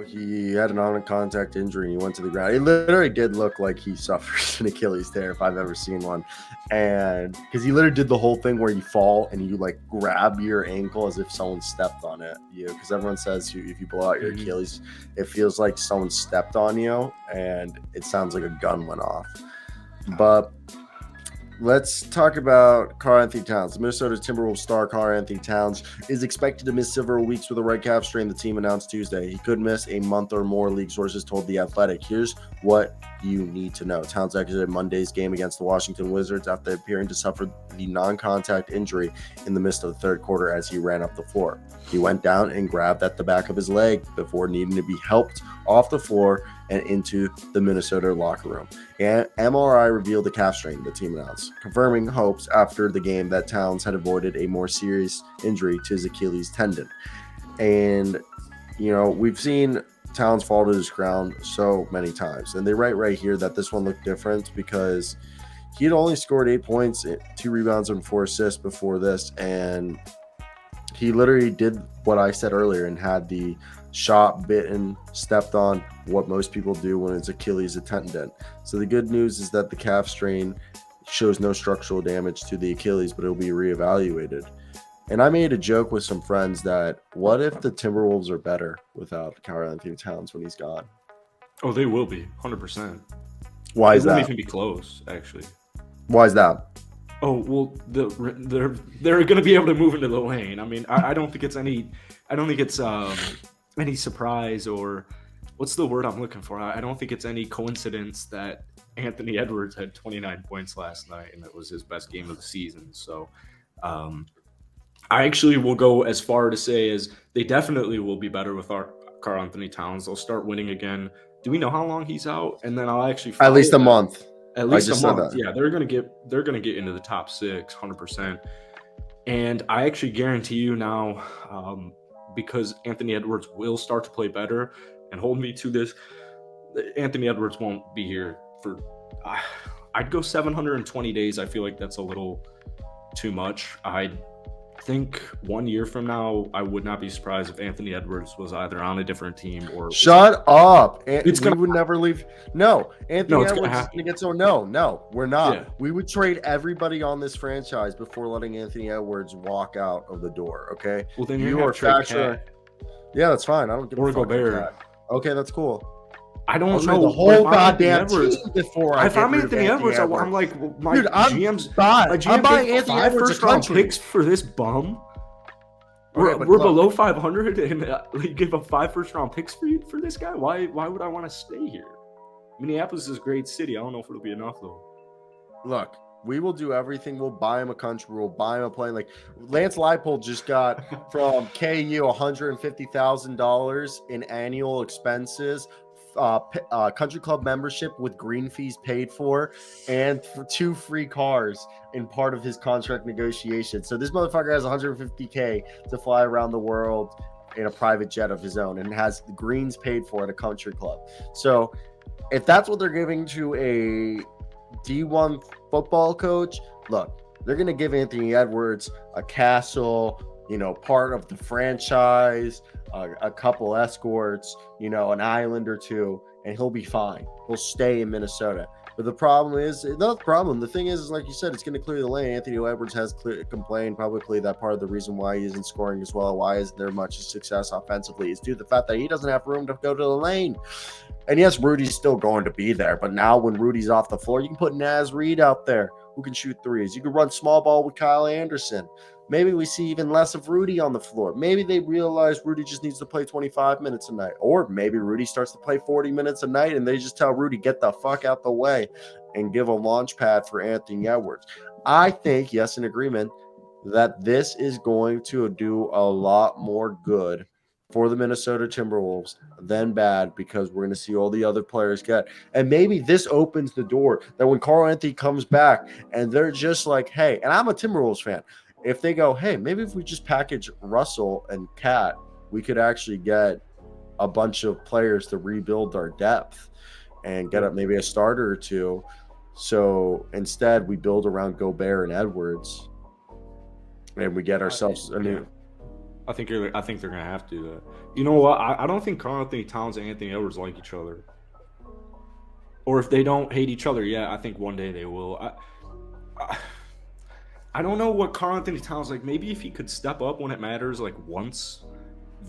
He had an on-contact injury and he went to the ground. It literally did look like he suffered an Achilles tear if I've ever seen one. And because he literally did the whole thing where you fall and you like grab your ankle as if someone stepped on it. Because everyone says if you blow out your Achilles, it feels like someone stepped on you and it sounds like a gun went off. But let's talk about Karl Anthony Towns. The Minnesota Timberwolves star Karl Anthony Towns is expected to miss several weeks with a right calf strain, the team announced Tuesday. He could miss a month or more, league sources told The Athletic. Here's what you need to know. Towns exited Monday's game against the Washington Wizards after appearing to suffer the non-contact injury in the midst of the third quarter as he ran up the floor. He went down and grabbed at the back of his leg before needing to be helped off the floor and into the Minnesota locker room. And MRI revealed the calf strain, the team announced, confirming hopes after the game that Towns had avoided a more serious injury to his Achilles tendon. And, we've seen Towns fall to his ground so many times. And they write right here that this one looked different because he had only scored 8 points, 2 rebounds, and 4 assists before this. And he literally did what I said earlier and had the shot bitten, stepped on, what most people do when it's Achilles tendon. So the good news is that the calf strain shows no structural damage to the Achilles, but it'll be reevaluated. And I made a joke with some friends that what if the Timberwolves are better without Karl Anthony Towns when he's gone? Oh, they will be 100%. Why is that? It won't even be close, actually. Why is that? Oh, well, they're going to be able to move into the lane. I mean, I don't think it's any surprise, or what's the word I'm looking for? I don't think it's any coincidence that Anthony Edwards had 29 points last night and it was his best game of the season. So I actually will go as far to say as they definitely will be better with our Karl Anthony Towns. They'll start winning again. Do we know how long he's out? And then I'll actually at least a month. At least a month. Yeah, they're gonna get into the top 6, 100%. And I actually guarantee you now, because Anthony Edwards will start to play better, and hold me to this, Anthony Edwards won't be here for. I'd go 720 days. I feel like that's a little too much. I think 1 year from now, I would not be surprised if Anthony Edwards was either on a different team or. Shut up! We would never leave. No, Anthony Edwards is going to get so. No, we're not. Yeah. We would trade everybody on this franchise before letting Anthony Edwards walk out of the door. Okay. Well, then you are trade. Yeah, that's fine. I don't give a fuck. Gobert. Okay, that's cool. I don't know the whole goddamn team before. If I'm Anthony Edwards, I'm like, my GM's I'm buying Anthony Edwards first-round picks for this bum. We're below 500, and you give up 5 first-round picks for this guy. Why would I want to stay here? Minneapolis is a great city. I don't know if it'll be enough though. Look, we will do everything. We'll buy him a country. We'll buy him a plane. Like Lance Leipold just got from KU $150,000 in annual expenses. Country club membership with green fees paid for, and for 2 free cars in part of his contract negotiation. So this motherfucker has $150K to fly around the world in a private jet of his own and has the greens paid for at a country club. So if that's what they're giving to a D1 football coach, look, they're going to give Anthony Edwards a castle, part of the franchise, a couple escorts, an island or 2, and he'll be fine. He'll stay in Minnesota. But the thing is, like you said, it's going to clear the lane. Anthony Edwards has complained publicly that part of the reason why he isn't scoring as well, why isn't there much success offensively, is due to the fact that he doesn't have room to go to the lane. And yes, Rudy's still going to be there, but now when Rudy's off the floor, you can put Naz Reid out there who can shoot threes. You can run small ball with Kyle Anderson. Maybe we see even less of Rudy on the floor. Maybe they realize Rudy just needs to play 25 minutes a night. Or maybe Rudy starts to play 40 minutes a night and they just tell Rudy, get the fuck out the way and give a launch pad for Anthony Edwards. I think, yes, in agreement, that this is going to do a lot more good for the Minnesota Timberwolves than bad, because we're going to see all the other players get. And maybe this opens the door that when Karl Anthony comes back and they're just like, hey, and I'm a Timberwolves fan. If they go, hey, maybe if we just package Russell and Cat, we could actually get a bunch of players to rebuild our depth and get up maybe a starter or 2. So instead, we build around Gobert and Edwards, and we get ourselves a new. I think they're gonna have to do that. You know what? I don't think Karl Anthony Towns and Anthony Edwards like each other. Or if they don't hate each other yet, I think one day they will. I don't know what Karl Anthony Towns like. Maybe if he could step up when it matters, like once,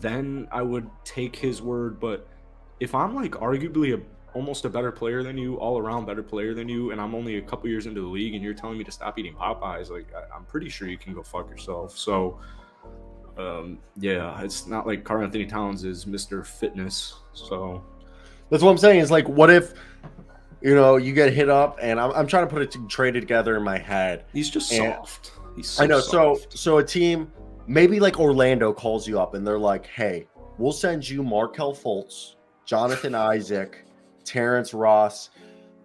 then I would take his word. But if I'm like arguably almost a better player than you, all around better player than you, and I'm only a couple years into the league, and you're telling me to stop eating Popeyes, like I'm pretty sure you can go fuck yourself. So. Yeah, it's not like Karl Anthony Towns is Mr. Fitness. So that's what I'm saying. Is like, what if, you get hit up, and I'm trying to put it traded together in my head. He's just soft. He's I know. soft. So a team, maybe like Orlando, calls you up, and they're like, "Hey, we'll send you Markelle Fultz, Jonathan Isaac, Terrence Ross,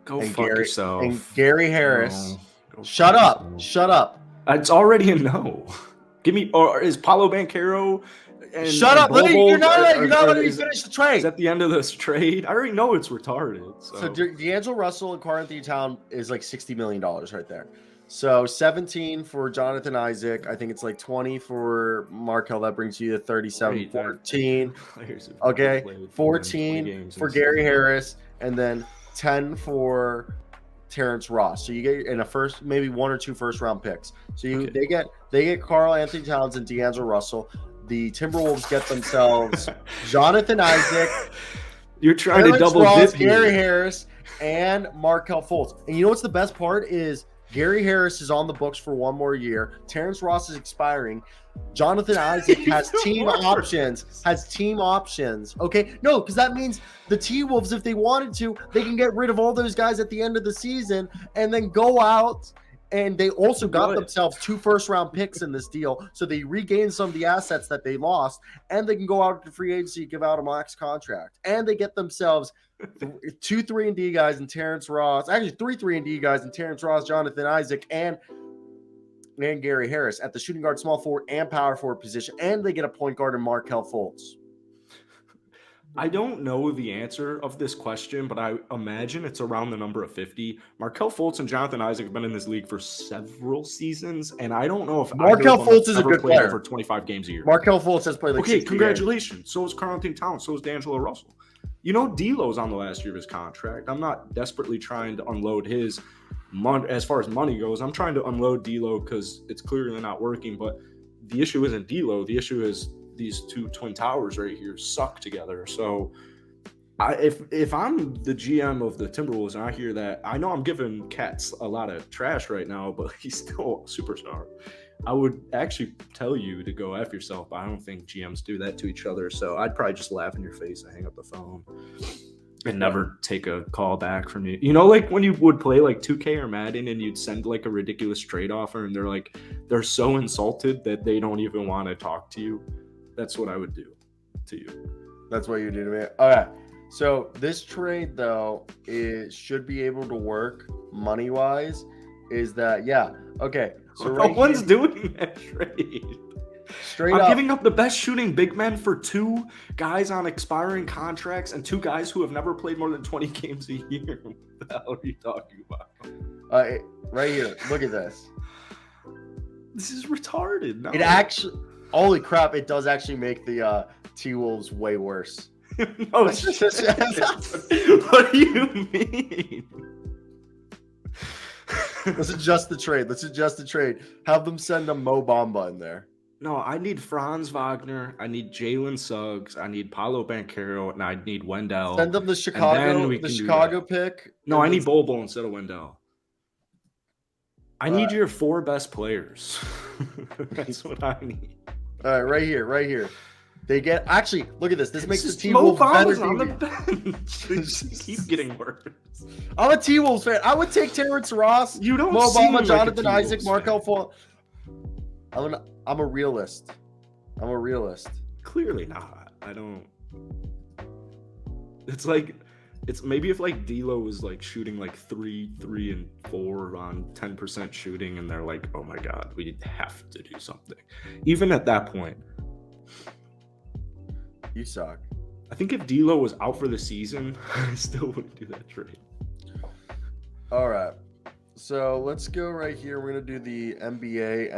Go and fuck yourself. And Gary Harris." No, Shut up! Shut up! It's already a no. Give me, or is Paolo Banchero? Shut up! You're not letting me finish the trade. Is at the end of this trade? I already know it's retarded. So D'Angelo Russell and Karl Anthony Towns is like $60 million right there. So 17 for Jonathan Isaac. I think it's like 20 for Markelle. That brings you to 37. 14. Okay, 14 for Gary Harris, and then 10 for Terrence Ross. So you get in a first, maybe 1 or 2 first-round picks. So they get Karl Anthony Towns and D'Angelo Russell. The Timberwolves get themselves Jonathan Isaac. You're trying to double dip here. Gary Harris, and Markelle Fultz. And you know what's the best part is Gary Harris is on the books for 1 more year. Terrence Ross is expiring. Jonathan Isaac has team options. Okay, no, because that means the T-Wolves, if they wanted to, they can get rid of all those guys at the end of the season and then go out. And they also got themselves 2 first-round picks in this deal, so they regained some of the assets that they lost, and they can go out to free agency, give out a max contract, and they get themselves 2 3-and-D guys and Terrence Ross, actually 3 3-and-D guys and Terrence Ross, Jonathan Isaac, and Gary Harris at the shooting guard, small forward, and power forward position, and they get a point guard in Markelle Fultz. I don't know the answer of this question, but I imagine it's around the number of 50. Markelle Fultz and Jonathan Isaac have been in this league for several seasons, and I don't know if Markelle Fultz is a good player for 25 games a year. Markelle Fultz has played like 60 congratulations. Games. So is Karl Anthony Towns. So is D'Angelo Russell. D'Lo's on the last year of his contract. I'm not desperately trying to unload his money as far as money goes. I'm trying to unload D'Lo because it's clearly not working. But the issue isn't D'Lo. The issue is these 2 twin towers right here suck together. So if I'm the GM of the Timberwolves and I hear that, I know I'm giving Cats a lot of trash right now, but he's still a superstar. I would actually tell you to go F yourself, but I don't think GMs do that to each other. So I'd probably just laugh in your face and hang up the phone and never take a call back from you. Like when you would play like 2K or Madden and you'd send like a ridiculous trade offer and they're so insulted that they don't even want to talk to you. That's what I would do to you. That's what you do to me. All right. So this trade, though, should be able to work money-wise. Is that, okay. So no one's doing that trade. I'm giving up the best shooting big men for 2 guys on expiring contracts and 2 guys who have never played more than 20 games a year. What the hell are you talking about? Right here. Look at this. This is retarded. No. It actually... Holy crap, it does actually make the T-Wolves way worse. No, what do you mean? Let's adjust the trade. Have them send a Mo Bamba in there. No, I need Franz Wagner. I need Jalen Suggs. I need Paolo Banchero, and I need Wendell. Send them the Chicago pick. No, I need Bobo instead of Wendell. I need your 4 best players. That's what I need. All right, right here. They get actually. Look at this. This makes the T-Wolves better. On the bench. They keep getting worse. I'm a T-Wolves fan. I would take Terrence Ross. You don't Mo seem Bamba, like Jonathan Isaac, Markelle Fultz. I'm a realist. Clearly not. I don't. It's maybe if like D'Lo was like shooting like 3 and 4 on 10% shooting, and they're like, oh my god, we have to do something. Even at that point, you suck. I think if D'Lo was out for the season, I still wouldn't do that trade. All right, so let's go right here. We're gonna do the NBA